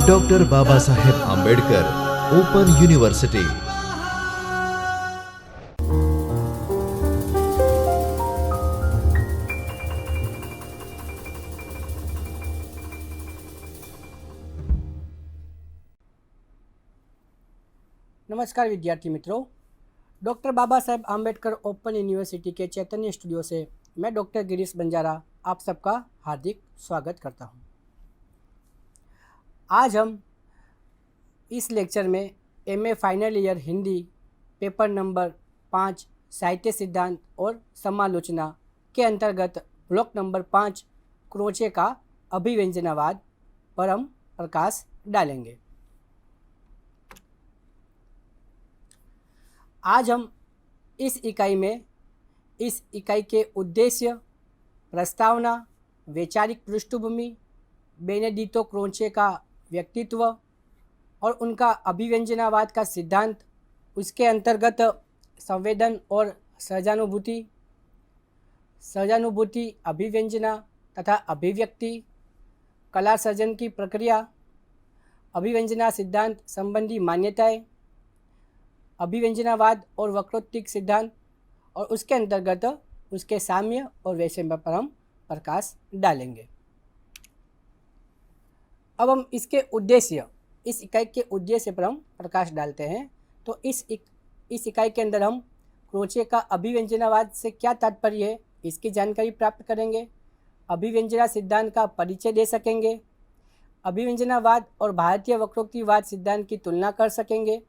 Doctor Baba Saheb Ambedkar open university. नमस्कार विद्यार्थी मित्रों, doctor Baba Saheb Ambedkar open university के चैतन्य स्टूडियो से मैं डॉक्टर गिरीश बंजारा आप सबका हार्दिक स्वागत करता हूं। आज हम इस लेक्चर में MA final year Hindi paper number 5 साहित्य सिद्धांत और समालोचना के अंतर्गत ब्लॉक नंबर 5 क्रोचे का अभिव्यंजनावाद पर हम प्रकाश डालेंगे। आज हम इस इकाई के उद्देश्य, प्रस्तावना, वैचारिक पृष्ठभूमि, बेनेडितो क्रोचे का व्यक्तित्व और उनका अभिव्यंजनावाद का सिद्धांत, उसके अंतर्गत संवेदन और सहानुभूति, अभिव्यंजना तथा अभिव्यक्ति, कला सर्जन की प्रक्रिया, अभिव्यंजना सिद्धांत संबंधी मान्यताएं, अभिव्यंजनावाद और वक्रोक्तिक सिद्धांत और उसके अंतर्गत उसके साम्य और वैषम्य पर हम प्रकाश डालेंगे। अब हम इस इकाई के उद्देश्य पर हम प्रकाश डालते हैं। तो इस इकाई के अंदर हम क्रोचे का अभिव्यंजनावाद से क्या तात्पर्य है इसकी जानकारी प्राप्त करेंगे, अभिव्यंजना सिद्धांत का परिचय दे सकेंगे, अभिव्यंजनावाद और भारतीय वक्रोक्तिवाद सिद्धांत की तुलना कर सकेंगे,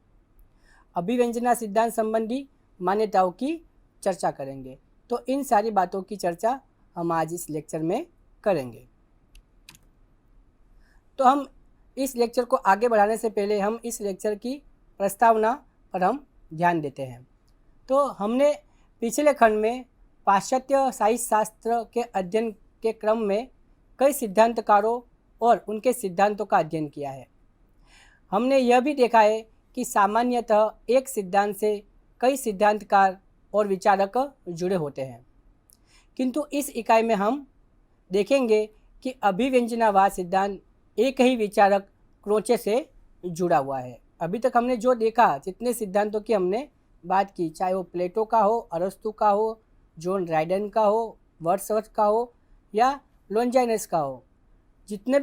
अभिव्यंजना सिद्धांत संबंधी मान्यताओं की चर्चा करेंगे। तो इन सारी बातों की चर्चा हम आज इस लेक्चर में करेंगे। तो हम इस लेक्चर को आगे बढ़ाने से पहले हम इस लेक्चर की प्रस्तावना पर हम ध्यान देते हैं। तो हमने पिछले खंड में पाश्चात्य साहित्य शास्त्र के अध्ययन के क्रम में कई सिद्धांतकारों और उनके सिद्धांतों का अध्ययन किया है। हमने यह भी देखा है कि सामान्यतः एक सिद्धांत से कई सिद्धांतकार और विचारक जुड़े होते हैं, किंतु इस इकाई में हम देखेंगे कि अभिव्यंजनावाद सिद्धांत एक ही विचारक क्रोचे से जुड़ा हुआ है। अभी तक हमने जो देखा, जितने सिद्धांतों की हमने बात की, चाहे वो प्लेटो का हो, अरस्तु का हो, जॉन ड्राइडन का हो, वर्ड्सवर्थ का हो या लॉन्जाइनस का हो, जितने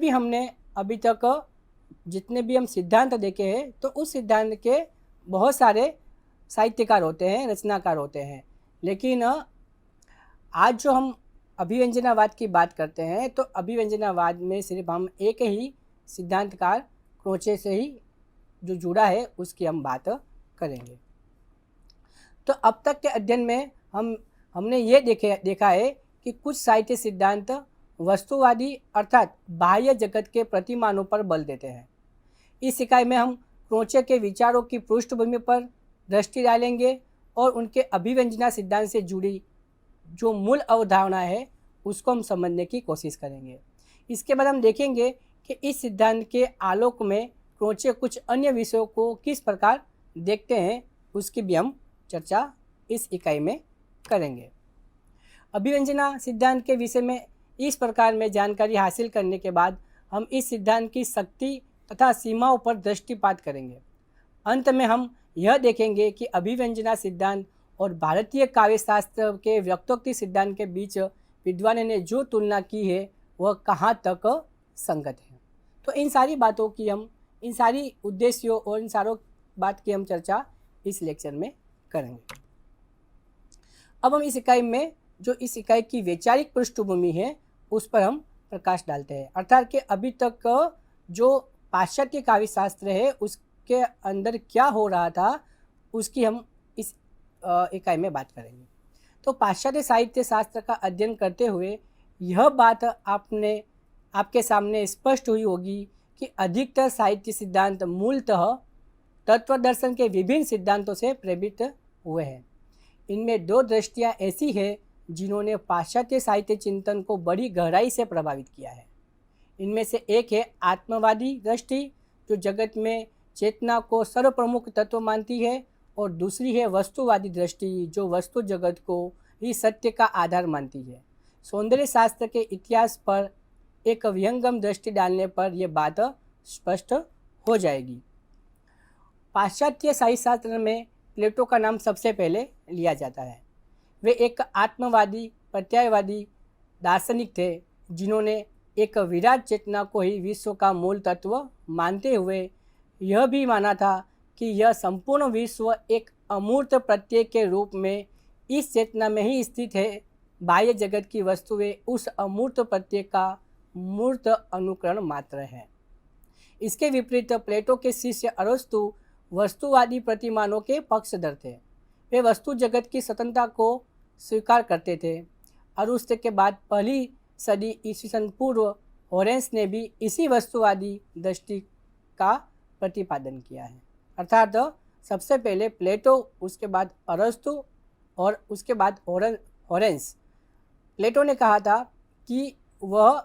भी हम सिद्धांत देखे हैं, तो उस सिद्धांत के बहुत सारे साहित्यकार होते हैं, रचनाकार होते हैं। लेकिन आज जो हम अभिव्यंजनावाद की बात करते हैं, तो अभिव्यंजनावाद में सिर्फ हम एक ही सिद्धांतकार क्रोचे से ही जो जुड़ा है उसकी हम बात करेंगे। तो अब तक के अध्ययन में हमने ये देखा है कि कुछ साहित्य सिद्धांत वस्तुवादी अर्थात बाह्य जगत के प्रतिमानों पर बल देते हैं। इस इकाई में हम क्रोचे के विचारों की पृष्ठभूमि पर दृष्टि डालेंगे और उनके अभिव्यंजना सिद्धांत से जुड़ी जो मूल अवधारणा है उसको हम समझने की कोशिश करेंगे। इसके बाद हम देखेंगे कि इस सिद्धांत के आलोक में क्रोचे कुछ अन्य विषयों को किस प्रकार देखते हैं, उसकी भी हम चर्चा इस इकाई में करेंगे। अभिव्यंजना सिद्धांत के विषय में इस प्रकार में जानकारी हासिल करने के बाद हम इस सिद्धांत की शक्ति तथा सीमाओं पर दृष्टिपात करेंगे। अंत में हम यह देखेंगे कि अभिव्यंजना सिद्धांत और भारतीय काव्यशास्त्र के वक्रोक्ति सिद्धांत के बीच विद्वानों ने जो तुलना की है वह कहाँ तक संगत है। तो इन सारी उद्देश्यों और इन सारों बात की हम चर्चा इस लेक्चर में करेंगे। अब हम इस इकाई की वैचारिक पृष्ठभूमि है उस पर हम प्रकाश डालते हैं, अर्थात कि अभी तक जो पाश्चात्य काव्यशास्त्र है उसके अंदर क्या हो रहा था उसकी हम इस इकाई में बात करेंगे। तो पाश्चात्य साहित्य शास्त्र का अध्ययन करते हुए यह बात आपके सामने स्पष्ट हुई होगी कि अधिकतर साहित्य सिद्धांत मूलतः तत्व दर्शन के विभिन्न सिद्धांतों से प्रेरित हुए हैं। इनमें दो दृष्टियाँ ऐसी हैं जिन्होंने पाश्चात्य साहित्य चिंतन को बड़ी गहराई से प्रभावित किया है। इनमें से एक है आत्मवादी दृष्टि, जो जगत में चेतना को सर्वप्रमुख तत्व मानती है, और दूसरी है वस्तुवादी दृष्टि, जो वस्तु जगत को ही सत्य का आधार मानती है। सौंदर्य शास्त्र के इतिहास पर एक विहंगम दृष्टि डालने पर यह बात स्पष्ट हो जाएगी। पाश्चात्य साहित्य शास्त्र में प्लेटो का नाम सबसे पहले लिया जाता है। वे एक आत्मवादी प्रत्ययवादी दार्शनिक थे जिन्होंने एक विराट चेतना को ही विश्व का मूल तत्व मानते हुए यह भी माना था कि यह संपूर्ण विश्व एक अमूर्त प्रत्यय के रूप में इस चेतना में ही स्थित है। बाह्य जगत की वस्तुएं उस अमूर्त प्रत्यय का मूर्त अनुकरण मात्र है। इसके विपरीत प्लेटो के शिष्य अरस्तु वस्तुवादी प्रतिमानों के पक्षधर थे। वे वस्तु जगत की स्वतंत्रता को स्वीकार करते थे। अरस्तु के बाद पहली सदी ईस्वी पूर्व होरेंस ने भी इसी वस्तुवादी दृष्टि का प्रतिपादन किया है। अर्थात सबसे पहले प्लेटो, उसके बाद अरस्तु और उसके बाद होरेंस। प्लेटो ने कहा था कि वह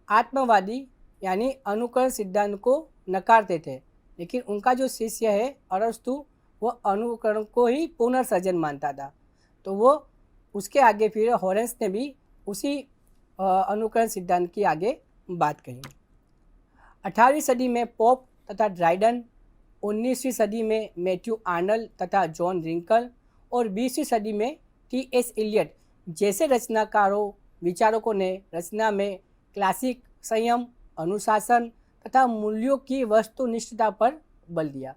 आत्मवादी यानी अनुकरण सिद्धांत को नकारते थे, लेकिन उनका जो शिष्य है अरस्तु, वह अनुकरण को ही पुनर्सृजन मानता था। तो वो उसके आगे फिर होरेंस ने भी उसी अनुकरण सिद्धांत की आगे बात कही। 18वीं सदी में पोप तथा ड्राइडन, 19वीं सदी में मैथ्यू आर्नल्ड तथा जॉन रिंकल और 20वीं सदी में टी.एस. इलियट जैसे रचनाकारों विचारकों ने रचना में क्लासिक संयम, अनुशासन तथा मूल्यों की वस्तुनिष्ठता पर बल दिया।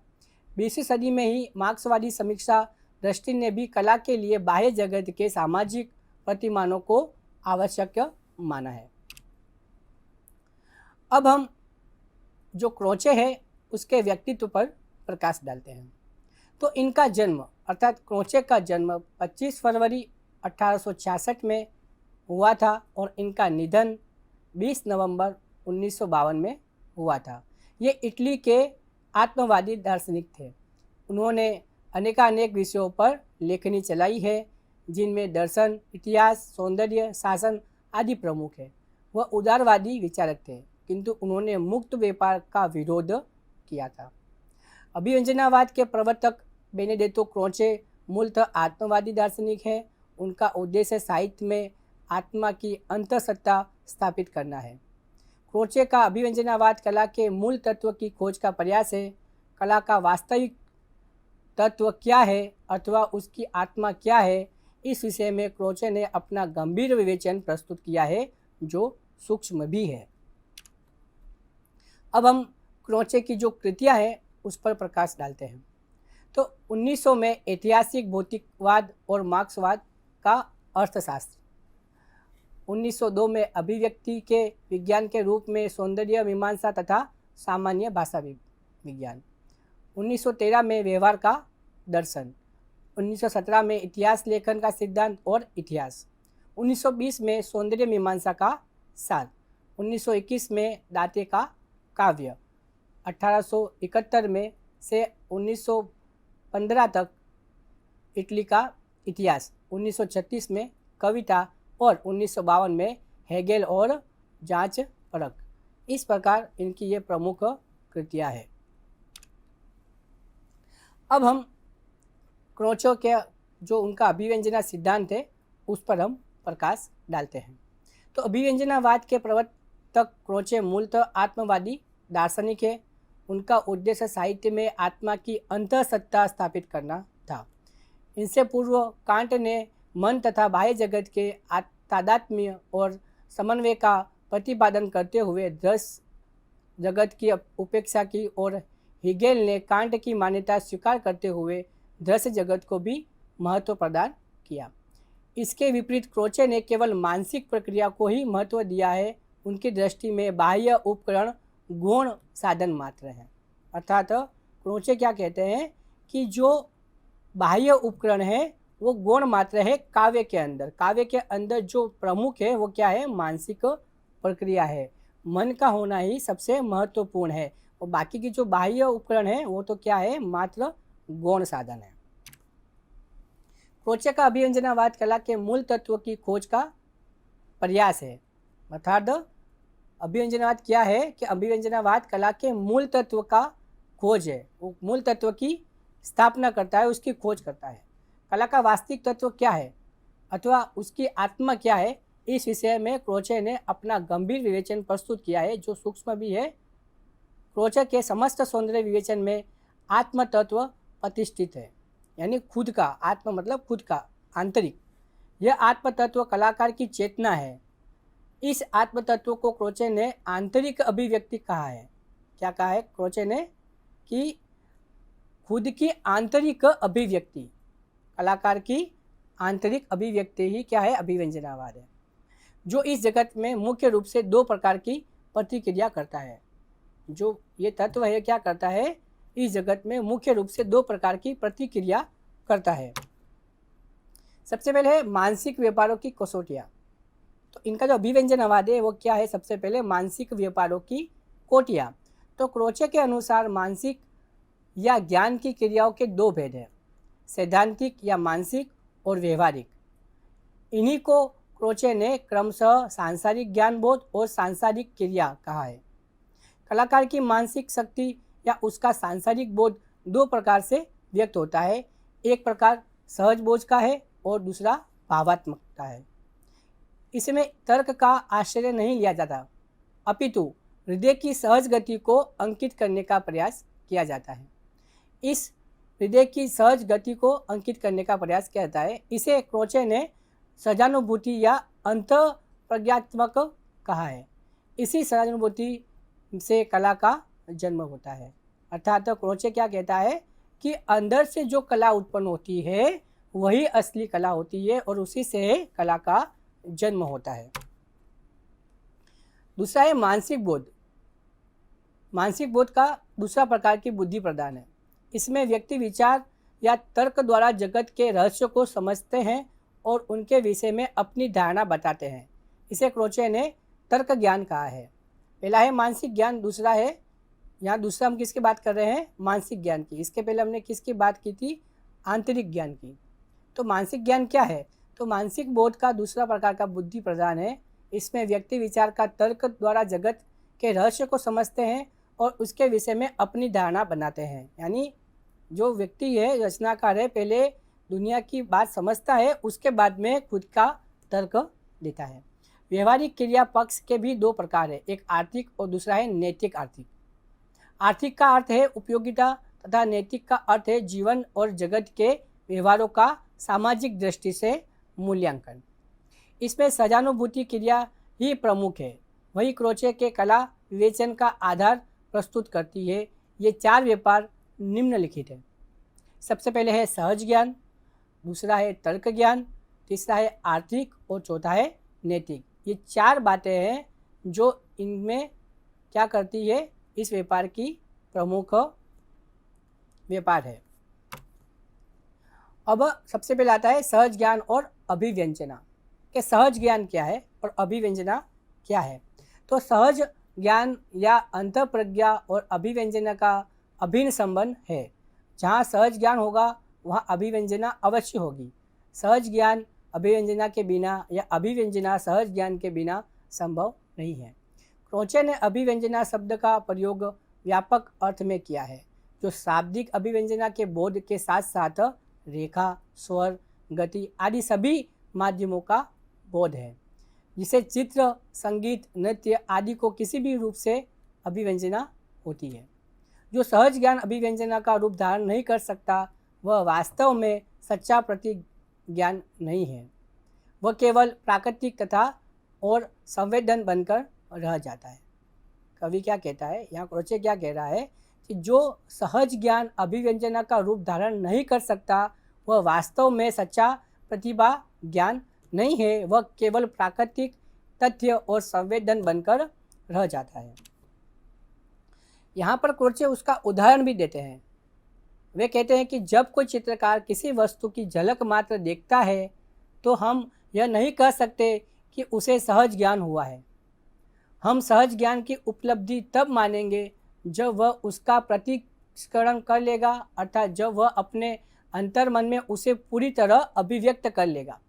20वीं सदी में ही मार्क्सवादी समीक्षा दृष्टि ने भी कला के लिए बाह्य जगत के सामाजिक प्रतिमानों को आवश्यक माना है। अब हम जो क्रोचे है उसके व्यक्तित्व पर प्रकाश डालते हैं। तो इनका जन्म अर्थात क्रोचे का जन्म 25 फरवरी 1866 में हुआ था और इनका निधन 20 नवंबर 1952 में हुआ था। ये इटली के आत्मवादी दार्शनिक थे। उन्होंने अनेकानेक विषयों पर लेखनी चलाई है, जिनमें दर्शन, इतिहास, सौंदर्य, शासन आदि प्रमुख है। वह उदारवादी विचारक थे, किंतु उन्होंने मुक्त व्यापार का विरोध किया था। अभिव्यंजनावाद के प्रवर्तक बेनेडेत्तो क्रोचे मूलतः आत्मवादी दार्शनिक है। उनका उद्देश्य साहित्य में आत्मा की अंतःसत्ता स्थापित करना है। क्रोचे का अभिव्यंजनावाद कला के मूल तत्व की खोज का प्रयास है। कला का वास्तविक तत्व क्या है अथवा उसकी आत्मा क्या है, इस विषय में क्रोचे ने अपना गंभीर विवेचन प्रस्तुत किया है, जो सूक्ष्म भी है। अब हम क्रोचे की जो कृतियाँ हैं उस पर प्रकाश डालते हैं। तो 1900 में ऐतिहासिक भौतिकवाद और मार्क्सवाद का अर्थशास्त्र, 1902 में अभिव्यक्ति के विज्ञान के रूप में सौंदर्य मीमांसा तथा सामान्य भाषा विज्ञान, 1913 में व्यवहार का दर्शन, 1917 में इतिहास लेखन का सिद्धांत और इतिहास, 1920 में सौंदर्य मीमांसा का सार, 1921 में दाते का काव्य, 1871 में से 1915 तक इटली का इतिहास, 1936 में कविता और 1952 में हेगेल और जांच परख। इस प्रकार इनकी ये प्रमुख कृतियाँ हैं। अब हम क्रोचो के जो उनका अभिव्यंजना सिद्धांत है उस पर हम प्रकाश डालते हैं। तो अभिव्यंजनावाद के प्रवर्तक क्रोचे मूलतः आत्मवादी दार्शनिक है। उनका उद्देश्य साहित्य में आत्मा की अंतःसत्ता स्थापित करना था। इनसे पूर्व कांट ने मन तथा बाह्य जगत के तादात्म्य और समन्वय का प्रतिपादन करते हुए दृश्य जगत की उपेक्षा की और हेगेल ने कांट की मान्यता स्वीकार करते हुए दृश्य जगत को भी महत्व प्रदान किया। इसके विपरीत क्रोचे ने केवल मानसिक प्रक्रिया को ही महत्व दिया है। उनकी दृष्टि में बाह्य उपकरण गौण साधन मात्र हैं। अर्थात क्रोचे क्या कहते हैं कि जो बाह्य उपकरण है वो गौण मात्र है काव्य के अंदर। काव्य के अंदर जो प्रमुख है वो क्या है, मानसिक प्रक्रिया है। मन का होना ही सबसे महत्वपूर्ण है और बाकी की जो बाह्य उपकरण है वो तो क्या है, मात्र गौण साधन है। क्रोचे का अभिव्यंजनावाद कला के मूल तत्व की खोज का प्रयास है। अर्थात अभिव्यंजनावाद क्या है कि अभिव्यंजनावाद कला के मूल तत्व का खोज है। वो मूल तत्व की स्थापना करता है, उसकी खोज करता है। कला का वास्तविक तत्व क्या है अथवा उसकी आत्मा क्या है, इस विषय में क्रोचे ने अपना गंभीर विवेचन प्रस्तुत किया है, जो सूक्ष्म भी है। क्रोचे के समस्त सौंदर्य विवेचन में आत्म तत्व प्रतिष्ठित है, यानी खुद का, आत्म मतलब खुद का, आंतरिक। यह आत्म तत्व कलाकार की चेतना है। इस आत्म तत्व को क्रोचे ने आंतरिक अभिव्यक्ति कहा है। क्या कहा है क्रोचे ने? कि खुद की आंतरिक अभिव्यक्ति, कलाकार की आंतरिक अभिव्यक्ति ही क्या है? अभिव्यंजनावाद है, जो इस जगत में मुख्य रूप से दो प्रकार की प्रतिक्रिया करता है। जो ये तत्व है क्या करता है? इस जगत में मुख्य रूप से दो प्रकार की प्रतिक्रिया करता है। सबसे पहले है मानसिक व्यापारों की कसौटियाँ। तो इनका जो अभिव्यंजनवाद है वो क्या है? सबसे पहले मानसिक व्यापारों की कोटियाँ। तो क्रोचे के अनुसार मानसिक या ज्ञान की क्रियाओं के दो भेद हैं, सैद्धांतिक या मानसिक और व्यवहारिक। इन्हीं को क्रोचे ने क्रमशः सांसारिक ज्ञान बोध और सांसारिक क्रिया कहा है। कलाकार की मानसिक शक्ति या उसका सांसारिक बोध दो प्रकार से व्यक्त होता है। एक प्रकार सहज बोझ का है और दूसरा भावात्मक का है। इसमें तर्क का आश्रय नहीं लिया जाता, अपितु हृदय की सहज गति को अंकित करने का प्रयास किया जाता है। इस हृदय की सहज गति को अंकित करने का प्रयास किया जाता है। इसे क्रोचे ने सहानुभूति या अंतःप्रज्ञात्मक कहा है। इसी सहानुभूति से कला का जन्म होता है। अर्थात क्रोचे क्या कहता है कि अंदर से जो कला उत्पन्न होती है वही असली कला होती है और उसी से कला का जन्म होता है। दूसरा है मानसिक बोध। मानसिक बोध का दूसरा प्रकार की बुद्धि प्रदान है। इसमें व्यक्ति विचार या तर्क द्वारा जगत के रहस्य को समझते हैं और उनके विषय में अपनी धारणा बताते हैं। इसे क्रोचे ने तर्क ज्ञान कहा है। पहला है मानसिक ज्ञान, दूसरा है, यहाँ दूसरा हम किसकी बात कर रहे हैं? मानसिक ज्ञान की। इसके पहले हमने किसकी बात की थी? आंतरिक ज्ञान की। तो मानसिक ज्ञान क्या है? तो मानसिक बोध का दूसरा प्रकार का बुद्धि प्रदान है। इसमें व्यक्ति विचार का तर्क द्वारा जगत के रहस्य को समझते हैं और उसके विषय में अपनी धारणा बनाते हैं। यानी जो व्यक्ति है, रचनाकार है, पहले दुनिया की बात समझता है, उसके बाद में खुद का तर्क देता है। व्यवहारिक क्रिया पक्ष के भी दो प्रकार है, एक आर्थिक और दूसरा है नैतिक आर्थिक। आर्थिक का अर्थ है उपयोगिता तथा नैतिक का अर्थ है जीवन और जगत के व्यवहारों का सामाजिक दृष्टि से मूल्यांकन। इसमें सहानुभूति क्रिया ही प्रमुख है। वही क्रोचे के कला विवेचन का आधार प्रस्तुत करती है। ये चार व्यापार निम्नलिखित है। सबसे पहले है सहज ज्ञान, दूसरा है तर्क ज्ञान, तीसरा है आर्थिक और चौथा है नैतिक। ये चार बातें हैं जो इनमें क्या करती है? इस व्यापार की प्रमुख व्यापार है। अब सबसे पहले आता है सहज ज्ञान और अभिव्यंजना। कि सहज ज्ञान क्या है और अभिव्यंजना क्या है? तो सहज ज्ञान या अंतःप्रज्ञा और अभिव्यंजना का अभिन्न संबंध है। जहाँ सहज ज्ञान होगा वहाँ अभिव्यंजना अवश्य होगी। सहज ज्ञान अभिव्यंजना के बिना या अभिव्यंजना सहज ज्ञान के बिना संभव नहीं है। क्रोचे ने अभिव्यंजना शब्द का प्रयोग व्यापक अर्थ में किया है, जो शाब्दिक अभिव्यंजना के बोध के साथ साथ रेखा, स्वर, गति आदि सभी माध्यमों का बोध है, जिसे चित्र, संगीत, नृत्य आदि को किसी भी रूप से अभिव्यंजना होती है। जो सहज ज्ञान अभिव्यंजना का रूप धारण नहीं कर सकता वह वास्तव में सच्चा प्रतिज्ञान नहीं है। वह केवल प्राकृतिक तथा और संवेदन बनकर रह जाता है। कवि क्या कहता है, यहाँ क्रोचे क्या कह रहा है कि जो सहज ज्ञान अभिव्यंजना का रूप धारण नहीं कर सकता वह वास्तव में सच्चा प्रतिभा ज्ञान नहीं है, वह केवल प्राकृतिक तथ्य और संवेदन बनकर रह जाता है। यहाँ पर क्रोचे उसका उदाहरण भी देते हैं। वे कहते हैं कि जब कोई चित्रकार किसी वस्तु की झलक मात्र देखता है तो हम यह नहीं कह सकते कि उसे सहज ज्ञान हुआ है। हम सहज ज्ञान की उपलब्धि तब मानेंगे जब वह उसका प्रतिष्करण कर लेगा, अर्थात जब वह अपने अंतर्मन में उसे पूरी तरह अभिव्यक्त कर लेगा।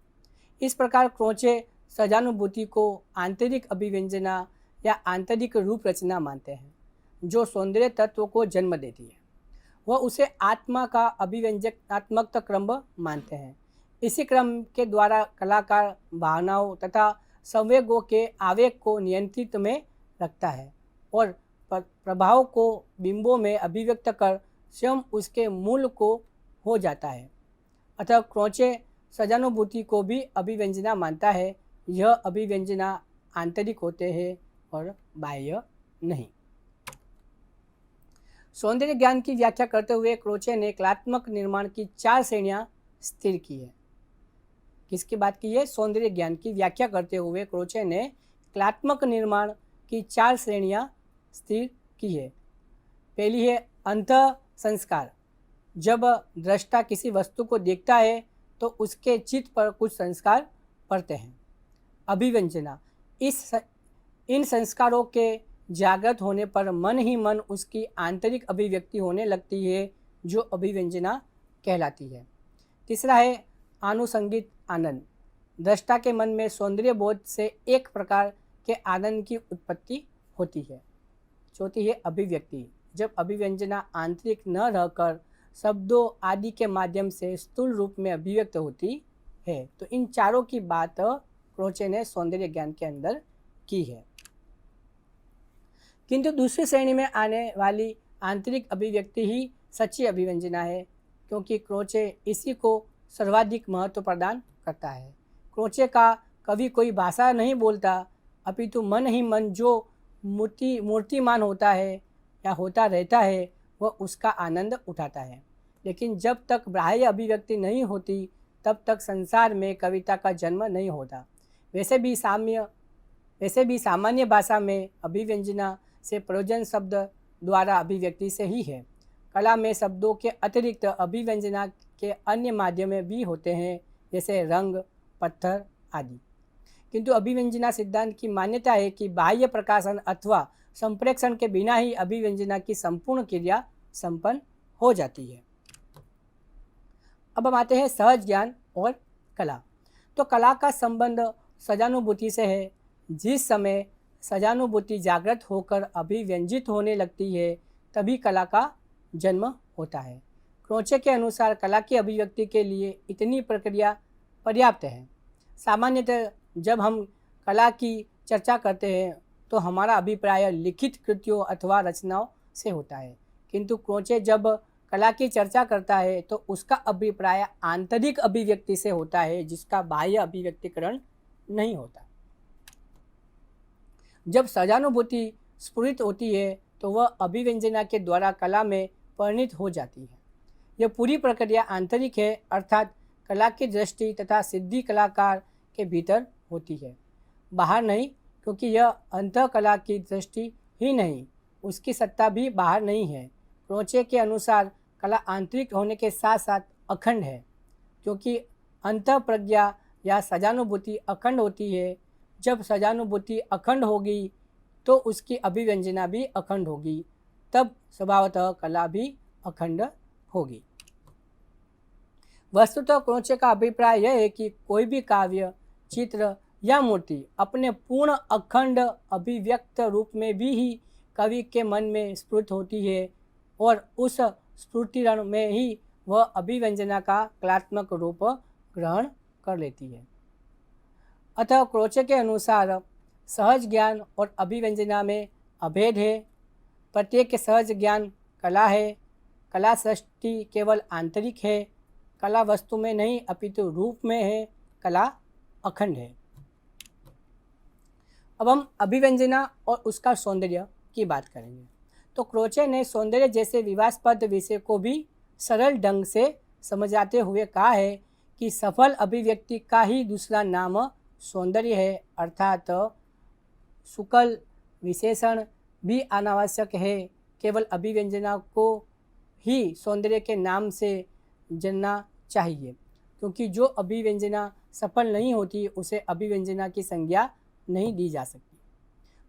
इस प्रकार क्रोचे सहानुभूति को आंतरिक अभिव्यंजना या आंतरिक रूप रचना मानते हैं, जो सौंदर्य तत्व को जन्म देती है। वह उसे आत्मा का अभिव्यंजनात्मक क्रम मानते हैं। इसी क्रम के द्वारा कलाकार भावनाओं तथा संवेगों के आवेग को नियंत्रित में रखता है और प्रभाव को बिंबों में अभिव्यक्त कर स्वयं उसके मूल को हो जाता है। अतः क्रोचे सहानुभूति को भी अभिव्यंजना मानता है। यह अभिव्यंजना आंतरिक होते हैं और बाह्य नहीं। सौंदर्य ज्ञान की व्याख्या करते हुए क्रोचे ने कलात्मक निर्माण की 4 श्रेणियां स्थिर की है। किसकी बात की है? सौंदर्य ज्ञान की व्याख्या करते हुए क्रोचे ने कलात्मक निर्माण की 4 श्रेणियां स्थिर की है। पहली है अंत संस्कार। जब दृष्टा किसी वस्तु को देखता है तो उसके चित्त पर कुछ संस्कार पड़ते हैं। अभिव्यंजना, इन संस्कारों के जागृत होने पर मन ही मन उसकी आंतरिक अभिव्यक्ति होने लगती है, जो अभिव्यंजना कहलाती है। तीसरा है आनुषंगिक आनंद। दृष्टा के मन में सौंदर्य बोध से एक प्रकार के आनंद की उत्पत्ति होती है। चौथी है अभिव्यक्ति। जब अभिव्यंजना आंतरिक न रहकर शब्दों आदि के माध्यम से स्थूल रूप में अभिव्यक्त होती है। तो इन चारों की बात क्रोचे ने सौंदर्य ज्ञान के अंदर की है। किंतु दूसरी श्रेणी में आने वाली आंतरिक अभिव्यक्ति ही सच्ची अभिव्यंजना है, क्योंकि क्रोचे इसी को सर्वाधिक महत्व प्रदान करता है। क्रोचे का कभी कोई भाषा नहीं बोलता, अपितु मन ही मन जो मूर्तिमान होता है या होता रहता है, वह उसका आनंद उठाता है। लेकिन जब तक बाह्य अभिव्यक्ति नहीं होती, तब तक संसार में कविता का जन्म नहीं होता। वैसे भी सामान्य भाषा में अभिव्यंजना से प्रयोजन शब्द द्वारा अभिव्यक्ति से ही है। कला में शब्दों के अतिरिक्त अभिव्यंजना के अन्य माध्यम भी होते हैं, जैसे रंग, पत्थर आदि। किंतु अभिव्यंजना सिद्धांत की मान्यता है कि बाह्य प्रकाशन अथवा संप्रेक्षण के बिना ही अभिव्यंजना की संपूर्ण क्रिया संपन्न हो जाती है। अब हम आते हैं सहज ज्ञान और कला। तो कला का संबंध सहानुभूति से है। जिस समय सहानुभूति जागृत होकर अभिव्यंजित होने लगती है, तभी कला का जन्म होता है। क्रोचे के अनुसार कला की अभिव्यक्ति के लिए इतनी प्रक्रिया पर्याप्त है। सामान्यतः जब हम कला की चर्चा करते हैं तो हमारा अभिप्राय लिखित कृतियों अथवा रचनाओं से होता है, किंतु क्रोचे जब कला की चर्चा करता है तो उसका अभिप्राय आंतरिक अभिव्यक्ति से होता है, जिसका बाह्य अभिव्यक्तिकरण नहीं होता। जब सहानुभूति स्फुरित होती है तो वह अभिव्यंजना के द्वारा कला में परिणित हो जाती है। यह पूरी प्रक्रिया आंतरिक है, अर्थात कला की दृष्टि तथा सिद्धि कलाकार के भीतर होती है, बाहर नहीं, क्योंकि यह अंतः कला की दृष्टि ही नहीं, उसकी सत्ता भी बाहर नहीं है। क्रोचे के अनुसार कला आंतरिक होने के साथ साथ अखंड है, क्योंकि अंतः प्रज्ञा या सहानुभूति अखंड होती है। जब सहानुभूति अखंड होगी तो उसकी अभिव्यंजना भी अखंड होगी, तब स्वभावतः कला भी अखंड होगी। वस्तुतः क्रोचे का अभिप्राय यह है कि कोई भी काव्य, चित्र या मूर्ति अपने पूर्ण अखंड अभिव्यक्त रूप में भी ही कवि के मन में स्फुरित होती है और उस स्फुटिरण में ही वह अभिव्यंजना का कलात्मक रूप ग्रहण कर लेती है। अतः क्रोचे के अनुसार सहज ज्ञान और अभिव्यंजना में अभेद है। प्रत्येक सहज ज्ञान कला है। कला सृष्टि केवल आंतरिक है, कला वस्तु में नहीं अपितु रूप में है, कला अखंड है। अब हम अभिव्यंजना और उसका सौंदर्य की बात करेंगे। तो क्रोचे ने सौंदर्य जैसे विवादास्पद विषय को भी सरल ढंग से समझाते हुए कहा है कि सफल अभिव्यक्ति का ही दूसरा नाम सौंदर्य है, अर्थात शुक्ल विशेषण भी अनावश्यक है। केवल अभिव्यंजना को ही सौंदर्य के नाम से जानना चाहिए, क्योंकि जो अभिव्यंजना सफल नहीं होती उसे अभिव्यंजना की संज्ञा नहीं दी जा सकती।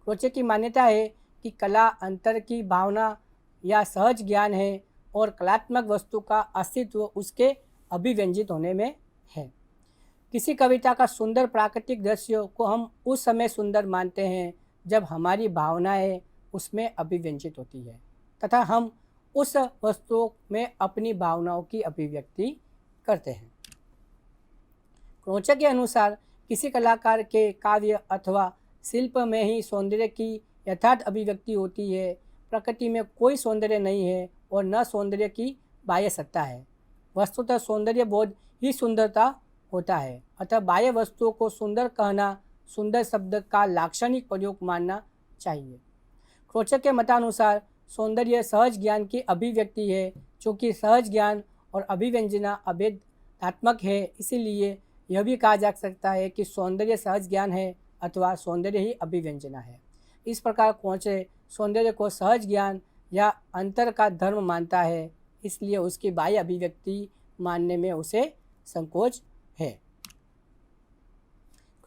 क्रोचे की मान्यता है कि कला अंतर की भावना या सहज ज्ञान है और कलात्मक वस्तु का अस्तित्व उसके अभिव्यंजित होने में है। किसी कविता का सुंदर प्राकृतिक दृश्य को हम उस समय सुंदर मानते हैं जब हमारी भावनाएं उसमें अभिव्यंजित होती है तथा हम उस वस्तु में अपनी भावनाओं की अभिव्यक्ति करते हैं। क्रोचे के अनुसार किसी कलाकार के काव्य अथवा शिल्प में ही सौंदर्य की यथार्थ अभिव्यक्ति होती है। प्रकृति में कोई सौंदर्य नहीं है और न सौंदर्य की बाह्य सत्ता है। वस्तुतः सौंदर्य बोध ही सुंदरता होता है। अतः बाह्य वस्तुओं को सुंदर कहना सुंदर शब्द का लाक्षणिक प्रयोग मानना चाहिए। क्रोचक के मतानुसार सौंदर्य सहज ज्ञान की अभिव्यक्ति है, चूँकि सहज ज्ञान और अभिव्यंजना अभेदात्मक है, इसीलिए यह भी कहा जा सकता है कि सौंदर्य सहज ज्ञान है अथवा सौंदर्य ही अभिव्यंजना है। इस प्रकार क्रोचे सौंदर्य को सहज ज्ञान या अंतर का धर्म मानता है, इसलिए उसकी बाह्य अभिव्यक्ति मानने में उसे संकोच है।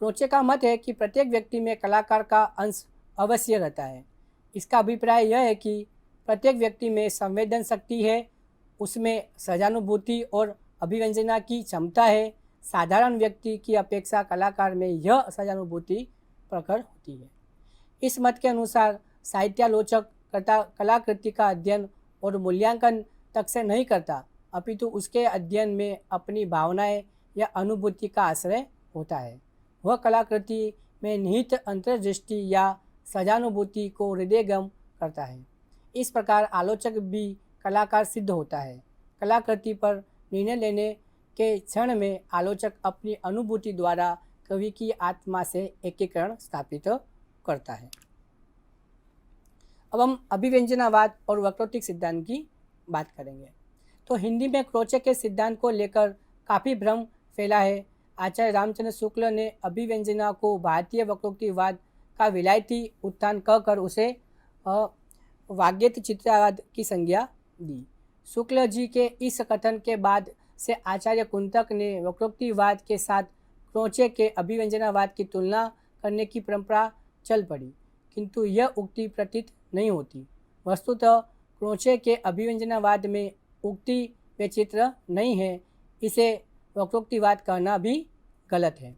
क्रोचे का मत है कि प्रत्येक व्यक्ति में कलाकार का अंश अवश्य रहता है। इसका अभिप्राय यह है कि प्रत्येक व्यक्ति में संवेदन शक्ति है, उसमें सहानुभूति और अभिव्यंजना की क्षमता है। साधारण व्यक्ति की अपेक्षा कलाकार में यह सहानुभूति प्रखर होती है। इस मत के अनुसार साहित्यालोचक कलाकृति का अध्ययन और मूल्यांकन तक से नहीं करता, अपितु उसके अध्ययन में अपनी भावनाएं या अनुभूति का आश्रय होता है। वह कलाकृति में निहित अंतर्दृष्टि या सहानुभूति को हृदयगम करता है। इस प्रकार आलोचक भी कलाकार सिद्ध होता है। कलाकृति पर निर्णय लेने के क्षण में आलोचक अपनी अनुभूति द्वारा कवि की आत्मा से एकीकरण स्थापित करता है। अब हम अभिव्यंजनावाद और वक्रोक्तिक सिद्धांत की बात करेंगे। तो हिंदी में क्रोचे के सिद्धांत को लेकर काफ़ी भ्रम फैला है। आचार्य रामचंद्र शुक्ल ने अभिव्यंजना को भारतीय वक्रोक्तिवाद का विलायती उत्थान कहकर उसे वाग्यत चित्रवाद की संज्ञा दी। शुक्ल जी के इस कथन के बाद से आचार्य कुंतक ने वक्रोक्तिवाद के साथ क्रोचे के अभिव्यंजनावाद की तुलना करने की परंपरा चल पड़ी, किंतु यह उक्ति प्रतीत नहीं होती। वस्तुतः क्रोचे के अभिव्यंजनावाद में उक्ति वैचित्र नहीं है, इसे वक्रोक्तिवाद कहना भी गलत है।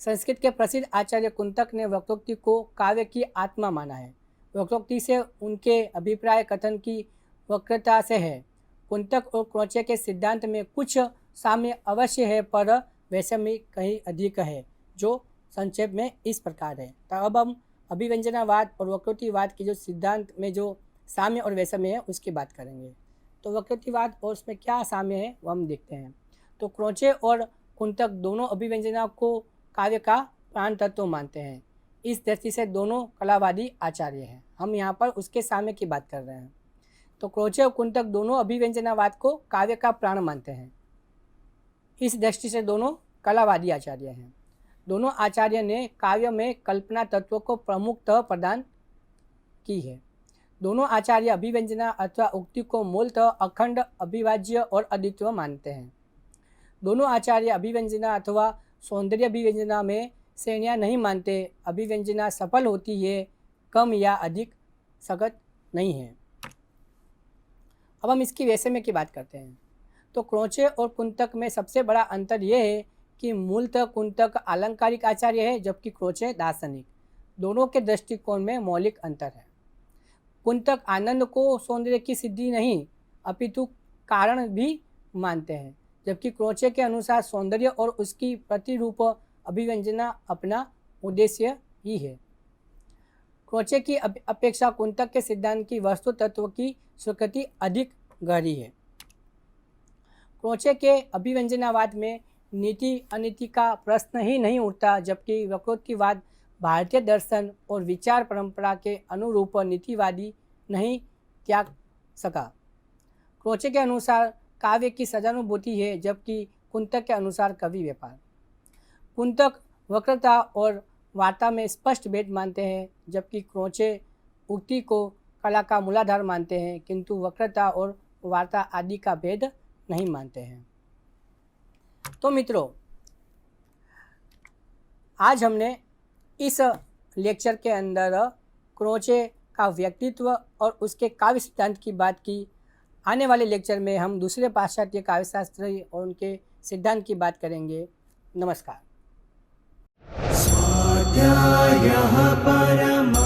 संस्कृत के प्रसिद्ध आचार्य कुंतक ने वक्रोक्ति को काव्य की आत्मा माना है। वक्रोक्ति से उनके अभिप्राय कथन की वक्रता से है। कुंतक और क्रोचे के सिद्धांत में कुछ साम्य अवश्य है, पर वैषम्य कहीं अधिक है, जो संक्षेप में इस प्रकार है। तो अब हम अभिव्यंजनावाद और वक्रोक्तिवाद के जो सिद्धांत में जो साम्य और वैषम्य है उसकी बात करेंगे। तो वक्रोक्तिवाद और उसमें क्या साम्य है वो हम देखते हैं। तो क्रोचे और कुंतक दोनों अभिव्यंजना को काव्य का प्राण तत्व मानते हैं। इस दृष्टि से दोनों कलावादी आचार्य हैं। हम यहाँ पर उसके साम्य की बात कर रहे हैं। तो क्रोचे और कुंतक दोनों अभिव्यंजनावाद को काव्य का प्राण मानते हैं। इस दृष्टि से दोनों कलावादी आचार्य हैं। दोनों आचार्य ने काव्य में कल्पना तत्व को प्रमुखतः प्रदान की है। दोनों आचार्य अभिव्यंजना अथवा उक्ति को मूलतः अखंड, अविभाज्य और अद्वितीय मानते हैं। दोनों आचार्य अभिव्यंजना अथवा सौंदर्य अभिव्यंजना में श्रेणियाँ नहीं मानते। अभिव्यंजना सफल होती है, कम या अधिक सख्त नहीं है। अब हम इसकी वैषम्य की बात करते हैं। तो क्रोचे और कुंतक में सबसे बड़ा अंतर यह है कि मूलतः कुंतक आलंकारिक आचार्य है, जबकि क्रोचे दार्शनिक। दोनों के दृष्टिकोण में मौलिक अंतर है। कुंतक आनंद को सौंदर्य की सिद्धि नहीं अपितु कारण भी मानते हैं, जबकि क्रोचे के अनुसार सौंदर्य और उसकी प्रतिरूप अभिव्यंजना अपना उद्देश्य ही है। क्रोचे की अपेक्षा कुंतक के सिद्धांत की वस्तु तत्व की स्वीकृति अधिक गहरी है। क्रोचे के अभिव्यंजनावाद में नीति अनीति का प्रश्न ही नहीं उठता, जबकि वक्रोक्तिवाद भारतीय दर्शन और विचार परंपरा के अनुरूप नीतिवादी नहीं त्याग सका। क्रोचे के अनुसार काव्य की सहानुभूति है, जबकि कुंतक के अनुसार कवि व्यापार। कुंतक वक्रता और वार्ता में स्पष्ट भेद मानते हैं, जबकि क्रोचे उक्ति को कला का मूलाधार मानते हैं, किंतु वक्रता और वार्ता आदि का भेद नहीं मानते हैं। तो मित्रों, आज हमने इस लेक्चर के अंदर क्रोचे का व्यक्तित्व और उसके काव्य सिद्धांत की बात की। आने वाले लेक्चर में हम दूसरे पाश्चात्य काव्यशास्त्री और उनके सिद्धांत की बात करेंगे। नमस्कार। स्वाध्यायः परमः।